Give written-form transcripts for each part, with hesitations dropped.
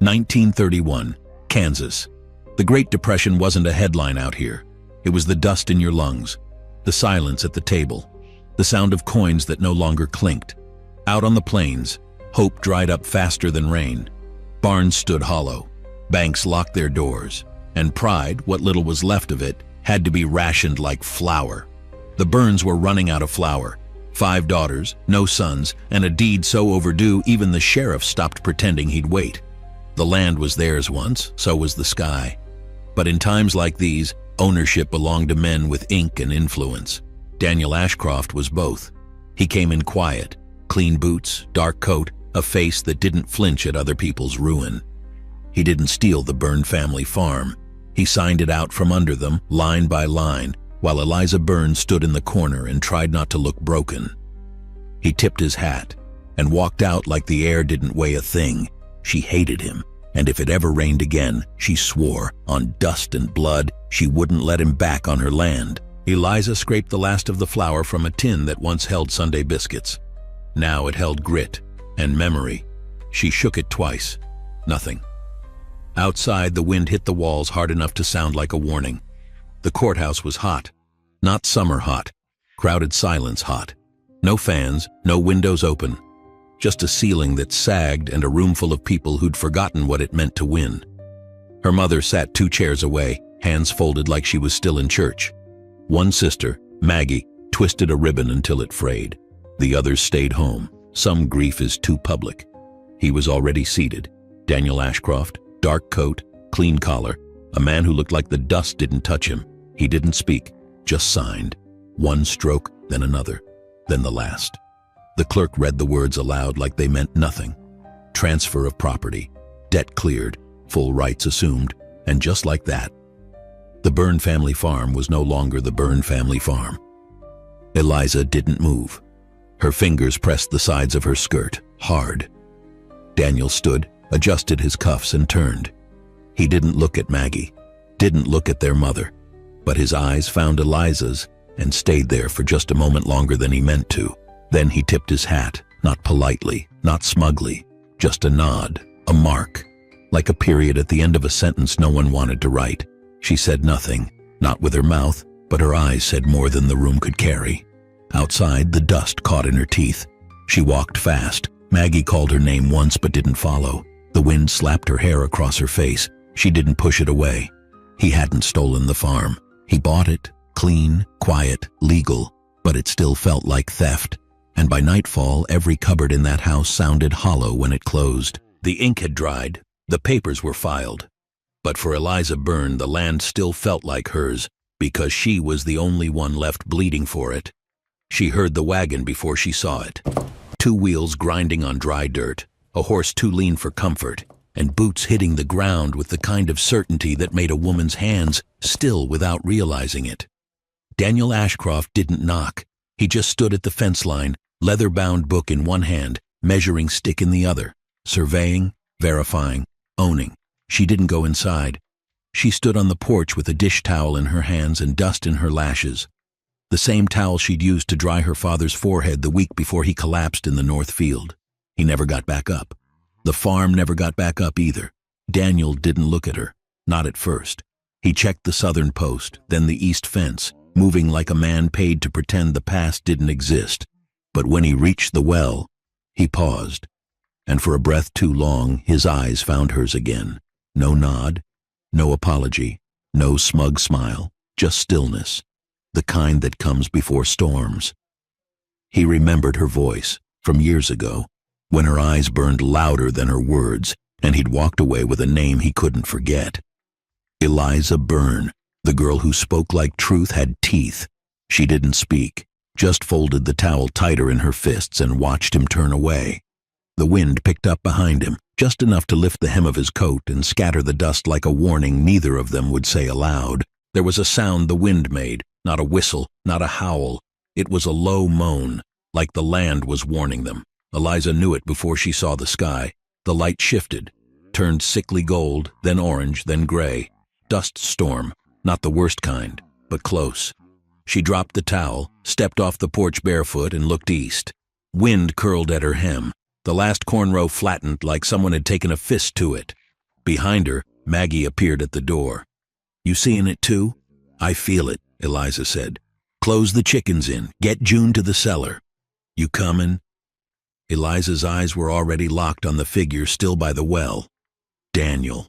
1931, Kansas. The Great Depression wasn't a headline out here. It was the dust in your lungs, the silence at the table, the sound of coins that no longer clinked. Out on the plains, hope dried up faster than rain. Barns stood hollow, banks locked their doors, and pride, what little was left of it, had to be rationed like flour. The Burns were running out of flour. 5 daughters, no sons, and a deed so overdue even the sheriff stopped pretending he'd wait. The land was theirs once, so was the sky. But in times like these, ownership belonged to men with ink and influence. Daniel Ashcroft was both. He came in quiet, clean boots, dark coat, a face that didn't flinch at other people's ruin. He didn't steal the Byrne family farm. He signed it out from under them, line by line, while Eliza Byrne stood in the corner and tried not to look broken. He tipped his hat and walked out like the air didn't weigh a thing. She hated him, and if it ever rained again, she swore, on dust and blood, she wouldn't let him back on her land. Eliza scraped the last of the flour from a tin that once held Sunday biscuits. Now it held grit and memory. She shook it twice. Nothing. Outside, the wind hit the walls hard enough to sound like a warning. The courthouse was hot. Not summer hot. Crowded silence hot. No fans, no windows open. Just a ceiling that sagged and a room full of people who'd forgotten what it meant to win. Her mother sat 2 chairs away, hands folded like she was still in church. One sister, Maggie, twisted a ribbon until it frayed. The others stayed home. Some grief is too public. He was already seated. Daniel Ashcroft, dark coat, clean collar, a man who looked like the dust didn't touch him. He didn't speak, just signed. One stroke, then another, then the last. The clerk read the words aloud like they meant nothing. Transfer of property, debt cleared, full rights assumed, and just like that, the Byrne family farm was no longer the Byrne family farm. Eliza didn't move. Her fingers pressed the sides of her skirt, hard. Daniel stood, adjusted his cuffs, and turned. He didn't look at Maggie, didn't look at their mother, but his eyes found Eliza's and stayed there for just a moment longer than he meant to. Then he tipped his hat, not politely, not smugly, just a nod, a mark, like a period at the end of a sentence no one wanted to write. She said nothing, not with her mouth, but her eyes said more than the room could carry. Outside, the dust caught in her teeth. She walked fast. Maggie called her name once but didn't follow. The wind slapped her hair across her face. She didn't push it away. He hadn't stolen the farm. He bought it, clean, quiet, legal, but it still felt like theft. And by nightfall, every cupboard in that house sounded hollow when it closed. The ink had dried. The papers were filed. But for Eliza Byrne, the land still felt like hers, because she was the only one left bleeding for it. She heard the wagon before she saw it. 2 wheels grinding on dry dirt, a horse too lean for comfort, and boots hitting the ground with the kind of certainty that made a woman's hands still without realizing it. Daniel Ashcroft didn't knock. He just stood at the fence line, leather-bound book in one hand, measuring stick in the other, surveying, verifying, owning. She didn't go inside. She stood on the porch with a dish towel in her hands and dust in her lashes. The same towel she'd used to dry her father's forehead the week before he collapsed in the north field. He never got back up. The farm never got back up either. Daniel didn't look at her, not at first. He checked the southern post, then the east fence, moving like a man paid to pretend the past didn't exist. But when he reached the well, he paused, and for a breath too long, his eyes found hers again. No nod, no apology, no smug smile, just stillness, the kind that comes before storms. He remembered her voice from years ago, when her eyes burned louder than her words, and he'd walked away with a name he couldn't forget. Eliza Byrne, the girl who spoke like truth had teeth. She didn't speak, just folded the towel tighter in her fists and watched him turn away. The wind picked up behind him, just enough to lift the hem of his coat and scatter the dust like a warning neither of them would say aloud. There was a sound the wind made, not a whistle, not a howl. It was a low moan, like the land was warning them. Eliza knew it before she saw the sky. The light shifted, turned sickly gold, then orange, then gray. Dust storm, not the worst kind, but close. She dropped the towel, stepped off the porch barefoot, and looked east. Wind curled at her hem. The last cornrow flattened like someone had taken a fist to it. Behind her, Maggie appeared at the door. "You seeing it too?" "I feel it," Eliza said. "Close the chickens in. Get June to the cellar." "You comin'?" Eliza's eyes were already locked on the figure still by the well. Daniel,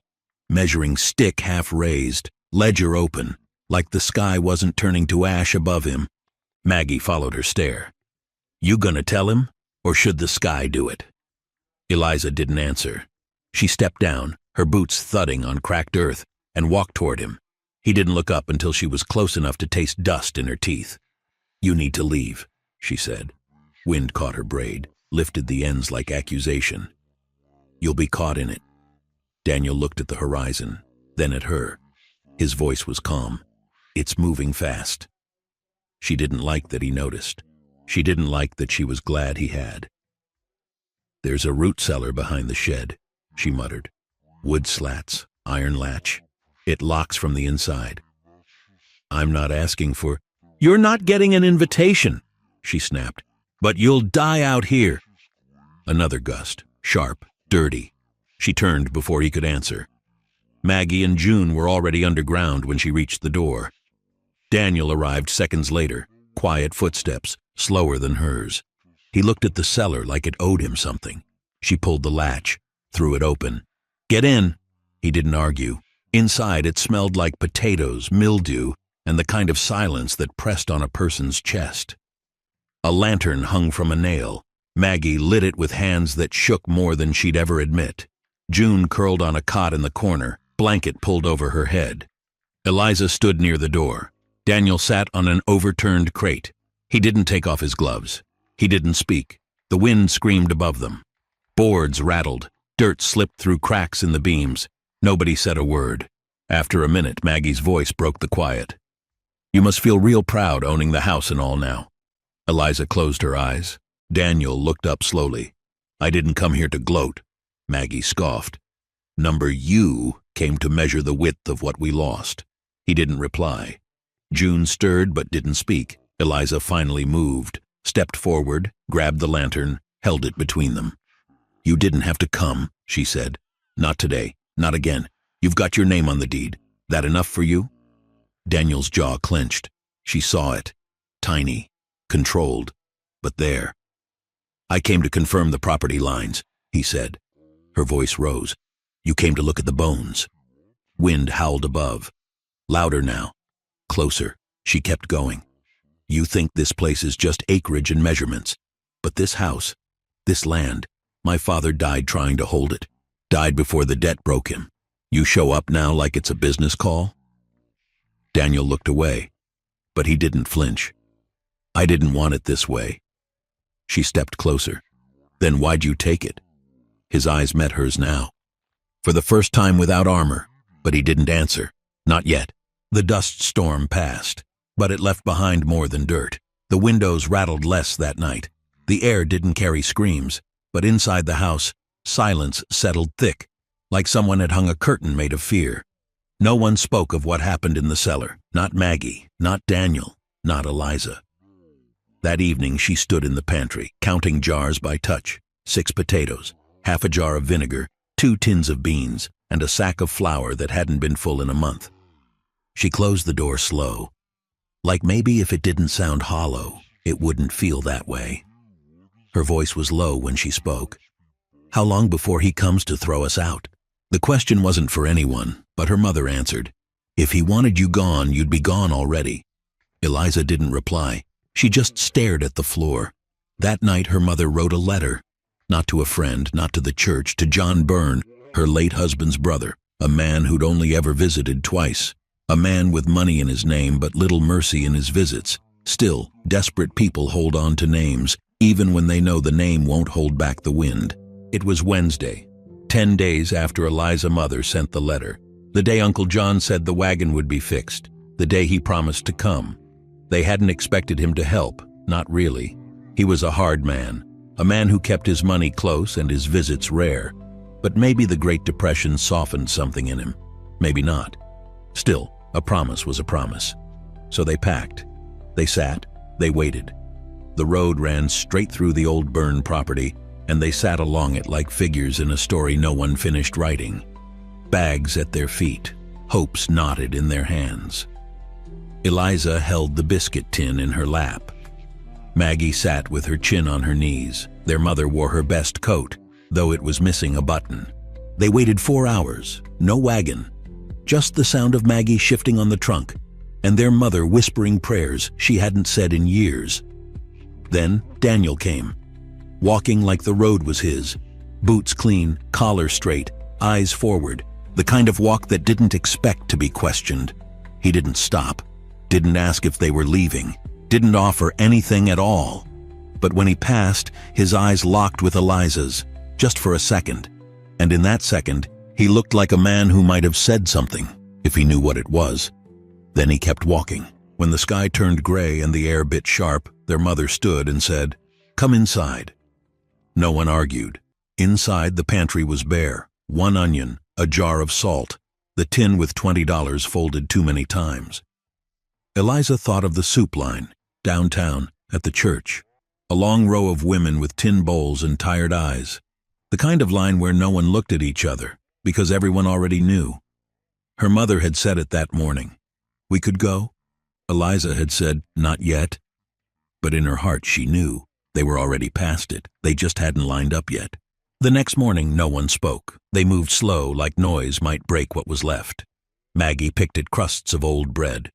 measuring stick half raised, ledger open, like the sky wasn't turning to ash above him. Maggie followed her stare. "You gonna tell him, or should the sky do it?" Eliza didn't answer. She stepped down, her boots thudding on cracked earth, and walked toward him. He didn't look up until she was close enough to taste dust in her teeth. "You need to leave," she said. Wind caught her braid, lifted the ends like accusation. "You'll be caught in it." Daniel looked at the horizon, then at her. His voice was calm. "It's moving fast." She didn't like that he noticed. She didn't like that she was glad he had. "There's a root cellar behind the shed," she muttered. "Wood slats, iron latch. It locks from the inside." "I'm not asking for—" "You're not getting an invitation," she snapped. "But you'll die out here." Another gust, sharp, dirty. She turned before he could answer. Maggie and June were already underground when she reached the door. Daniel arrived seconds later, quiet footsteps, slower than hers. He looked at the cellar like it owed him something. She pulled the latch, threw it open. "Get in." He didn't argue. Inside it smelled like potatoes, mildew, and the kind of silence that pressed on a person's chest. A lantern hung from a nail. Maggie lit it with hands that shook more than she'd ever admit. June curled on a cot in the corner, blanket pulled over her head. Eliza stood near the door. Daniel sat on an overturned crate. He didn't take off his gloves. He didn't speak. The wind screamed above them. Boards rattled. Dirt slipped through cracks in the beams. Nobody said a word. After a minute, Maggie's voice broke the quiet. "You must feel real proud owning the house and all now." Eliza closed her eyes. Daniel looked up slowly. "I didn't come here to gloat," Maggie scoffed. "Number you came to measure the width of what we lost." He didn't reply. June stirred but didn't speak. Eliza finally moved, stepped forward, grabbed the lantern, held it between them. "You didn't have to come," she said. "Not today. Not again. You've got your name on the deed. That enough for you?" Daniel's jaw clenched. She saw it. Tiny. Controlled. But there. "I came to confirm the property lines," he said. Her voice rose. "You came to look at the bones." Wind howled above. Louder now. Closer. She kept going. "You think this place is just acreage and measurements. But this house, this land, my father died trying to hold it. Died before the debt broke him. You show up now like it's a business call?" Daniel looked away, but he didn't flinch. "I didn't want it this way." She stepped closer. "Then why'd you take it?" His eyes met hers now. For the first time without armor, but he didn't answer. Not yet. The dust storm passed, but it left behind more than dirt. The windows rattled less that night. The air didn't carry screams, but inside the house, silence settled thick, like someone had hung a curtain made of fear. No one spoke of what happened in the cellar. Not Maggie, not Daniel, not Eliza. That evening she stood in the pantry, counting jars by touch. 6 potatoes, half a jar of vinegar, 2 tins of beans, and a sack of flour that hadn't been full in a month. She closed the door slow. Like maybe if it didn't sound hollow, it wouldn't feel that way. Her voice was low when she spoke. "How long before he comes to throw us out?" The question wasn't for anyone, but her mother answered. "If he wanted you gone, you'd be gone already." Eliza didn't reply. She just stared at the floor. That night her mother wrote a letter. Not to a friend, not to the church, to John Byrne, her late husband's brother, a man who'd only ever visited twice. A man with money in his name but little mercy in his visits. Still, desperate people hold on to names, even when they know the name won't hold back the wind. It was Wednesday, 10 days after Eliza's mother sent the letter. The day Uncle John said the wagon would be fixed. The day he promised to come. They hadn't expected him to help, not really. He was a hard man, a man who kept his money close and his visits rare. But maybe the Great Depression softened something in him. Maybe not. Still, a promise was a promise. So they packed. They sat. They waited. The road ran straight through the old Byrne property, and they sat along it like figures in a story no one finished writing. bags at their feet, hopes knotted in their hands. Eliza held the biscuit tin in her lap. Maggie sat with her chin on her knees. Their mother wore her best coat, though it was missing a button. They waited 4 hours, no wagon, just the sound of Maggie shifting on the trunk, and their mother whispering prayers she hadn't said in years. Then Daniel came, walking like the road was his, boots clean, collar straight, eyes forward, the kind of walk that didn't expect to be questioned. He didn't stop, didn't ask if they were leaving, didn't offer anything at all. But when he passed, his eyes locked with Eliza's, just for a second. And in that second, he looked like a man who might have said something, if he knew what it was. Then he kept walking. When the sky turned gray and the air bit sharp, their mother stood and said, "Come inside." No one argued. Inside, the pantry was bare. 1 onion, a jar of salt, the tin with $20 folded too many times. Eliza thought of the soup line, downtown, at the church. A long row of women with tin bowls and tired eyes. The kind of line where no one looked at each other, because everyone already knew. Her mother had said it that morning. "We could go?" Eliza had said, "Not yet." But in her heart she knew. They were already past it. They just hadn't lined up yet. The next morning no one spoke. They moved slow, like noise might break what was left. Maggie picked at crusts of old bread.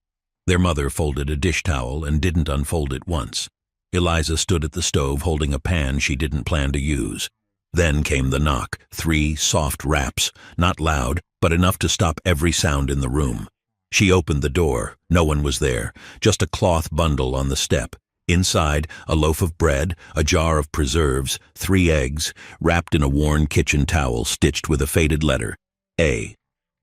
Their mother folded a dish towel and didn't unfold it once. Eliza stood at the stove holding a pan she didn't plan to use. Then came the knock, 3 soft raps, not loud, but enough to stop every sound in the room. She opened the door. No one was there, just a cloth bundle on the step. Inside, a loaf of bread, a jar of preserves, 3 eggs, wrapped in a worn kitchen towel stitched with a faded letter, A.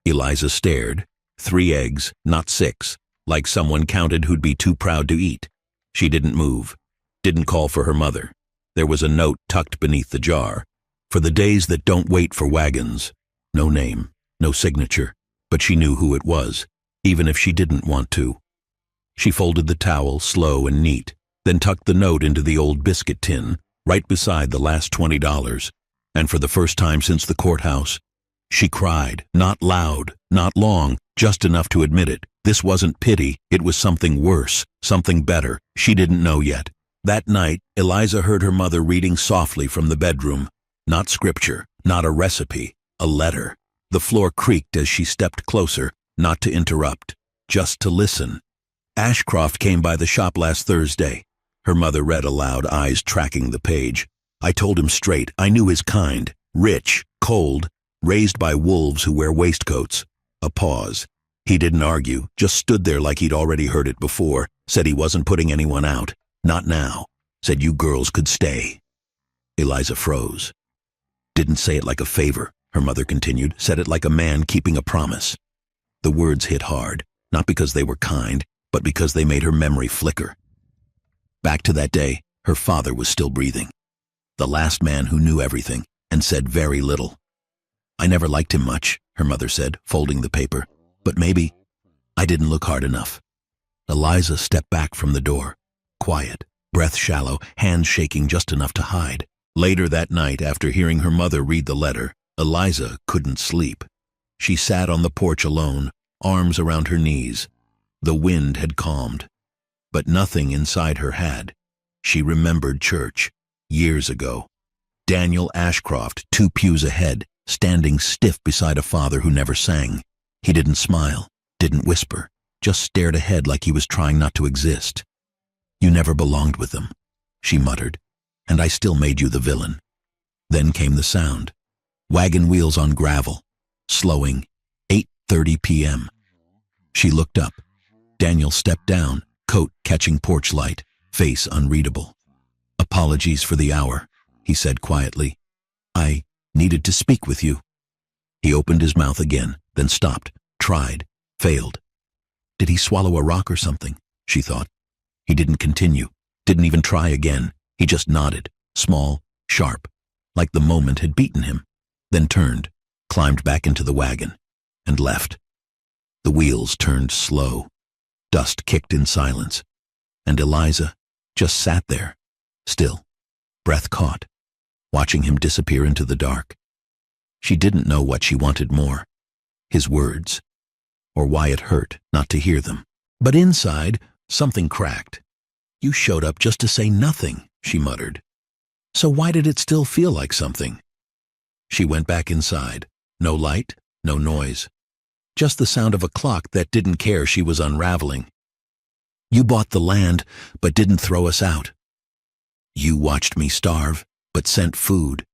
Eliza stared. 3 eggs, not 6, like someone counted who'd be too proud to eat. She didn't move, didn't call for her mother. There was a note tucked beneath the jar. For the days that don't wait for wagons. No name, no signature, but she knew who it was, even if she didn't want to. She folded the towel, slow and neat, then tucked the note into the old biscuit tin, right beside the last $20, and for the first time since the courthouse, she cried, not loud, not long, just enough to admit it. This wasn't pity, it was something worse, something better. She didn't know yet. That night, Eliza heard her mother reading softly from the bedroom. Not scripture, not a recipe, a letter. The floor creaked as she stepped closer, not to interrupt, just to listen. "Ashcroft came by the shop last Thursday." Her mother read aloud, eyes tracking the page. "I told him straight, I knew his kind. Rich, cold, raised by wolves who wear waistcoats." A pause. He didn't argue, just stood there like he'd already heard it before, said he wasn't putting anyone out. Not now. Said you girls could stay. Eliza froze. "Didn't say it like a favor," her mother continued, "said it like a man keeping a promise." The words hit hard, not because they were kind, but because they made her memory flicker. Back to that day, her father was still breathing. The last man who knew everything and said very little. "I never liked him much," her mother said, folding the paper. "But maybe I didn't look hard enough." Eliza stepped back from the door, quiet, breath shallow, hands shaking just enough to hide. Later that night, after hearing her mother read the letter, Eliza couldn't sleep. She sat on the porch alone, arms around her knees. The wind had calmed, but nothing inside her had. She remembered church, years ago. Daniel Ashcroft, 2 pews ahead, standing stiff beside a father who never sang. He didn't smile, didn't whisper, just stared ahead like he was trying not to exist. "You never belonged with them," she muttered, "and I still made you the villain." Then came the sound. Wagon wheels on gravel, slowing, 8:30 p.m. She looked up. Daniel stepped down, coat catching porch light, face unreadable. "Apologies for the hour," he said quietly. "I needed to speak with you." He opened his mouth again, then stopped, tried, failed. Did he swallow a rock or something? She thought. He didn't continue, didn't even try again. He just nodded, small, sharp, like the moment had beaten him, then turned, climbed back into the wagon, and left. The wheels turned slow. Dust kicked in silence, and Eliza just sat there, still, breath caught, watching him disappear into the dark. She didn't know what she wanted more, his words, or why it hurt not to hear them. But inside, something cracked. "You showed up just to say nothing," she muttered. "So why did it still feel like something?" She went back inside. No light, no noise. Just the sound of a clock that didn't care she was unraveling. "You bought the land, but didn't throw us out. You watched me starve, but sent food.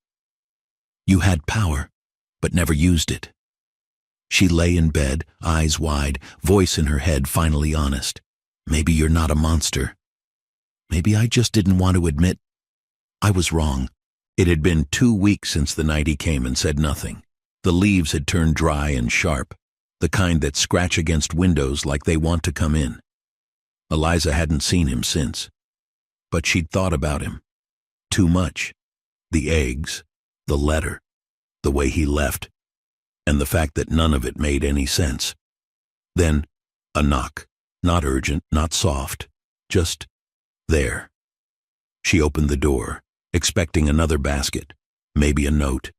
You had power, but never used it." She lay in bed, eyes wide, voice in her head finally honest. "Maybe you're not a monster. Maybe I just didn't want to admit I was wrong." It had been 2 weeks since the night he came and said nothing. The leaves had turned dry and sharp, the kind that scratch against windows like they want to come in. Eliza hadn't seen him since, but she'd thought about him. Too much. The eggs, the letter, the way he left, and the fact that none of it made any sense. Then, a knock. Not urgent, not soft, just there. She opened the door, expecting another basket, maybe a note.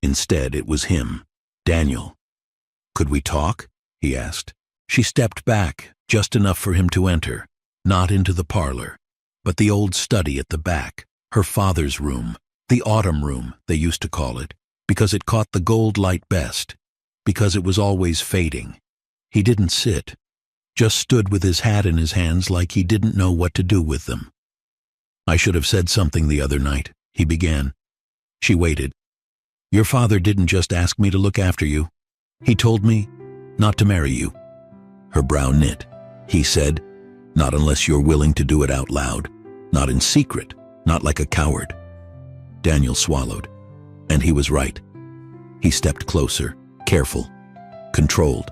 Instead, it was him, Daniel. "Could we talk?" he asked. She stepped back, just enough for him to enter, not into the parlor, but the old study at the back, her father's room, the autumn room, they used to call it, because it caught the gold light best, because it was always fading. He didn't sit, just stood with his hat in his hands like he didn't know what to do with them. "I should have said something the other night," he began. She waited. "Your father didn't just ask me to look after you. He told me not to marry you." Her brow knit. "He said, not unless you're willing to do it out loud, not in secret, not like a coward." Daniel swallowed, and he was right. He stepped closer, careful, controlled.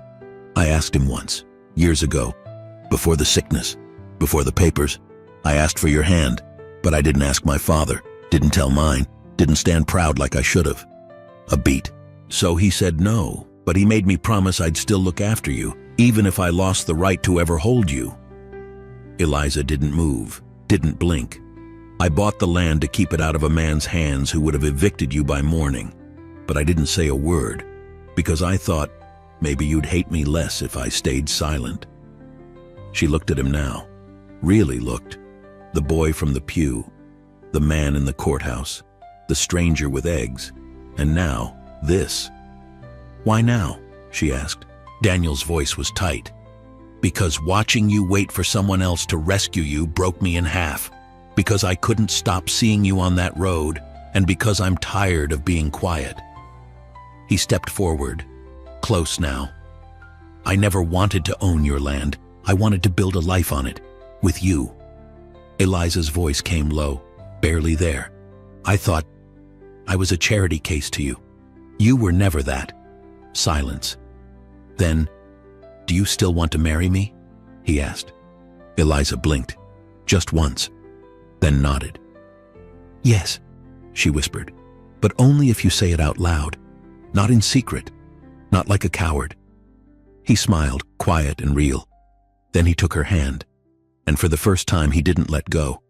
"I asked him once, years ago, before the sickness, before the papers. I asked for your hand, but I didn't ask my father, didn't tell mine, didn't stand proud like I should have. A beat. So he said no, but he made me promise I'd still look after you, even if I lost the right to ever hold you." Eliza didn't move, didn't blink. "I bought the land to keep it out of a man's hands who would have evicted you by morning, but I didn't say a word, because I thought maybe you'd hate me less if I stayed silent." She looked at him now, really looked. The boy from the pew, the man in the courthouse, the stranger with eggs, and now this. "Why now?" she asked. Daniel's voice was tight. "Because watching you wait for someone else to rescue you broke me in half. Because I couldn't stop seeing you on that road, and because I'm tired of being quiet." He stepped forward, close now. "I never wanted to own your land. I wanted to build a life on it, with you." Eliza's voice came low, barely there. "I thought I was a charity case to you. You were never that." Silence. Then, "Do you still want to marry me?" he asked. Eliza blinked, just once, then nodded. "Yes," she whispered, "but only if you say it out loud, not in secret, not like a coward." He smiled, quiet and real. Then he took her hand, and for the first time he didn't let go.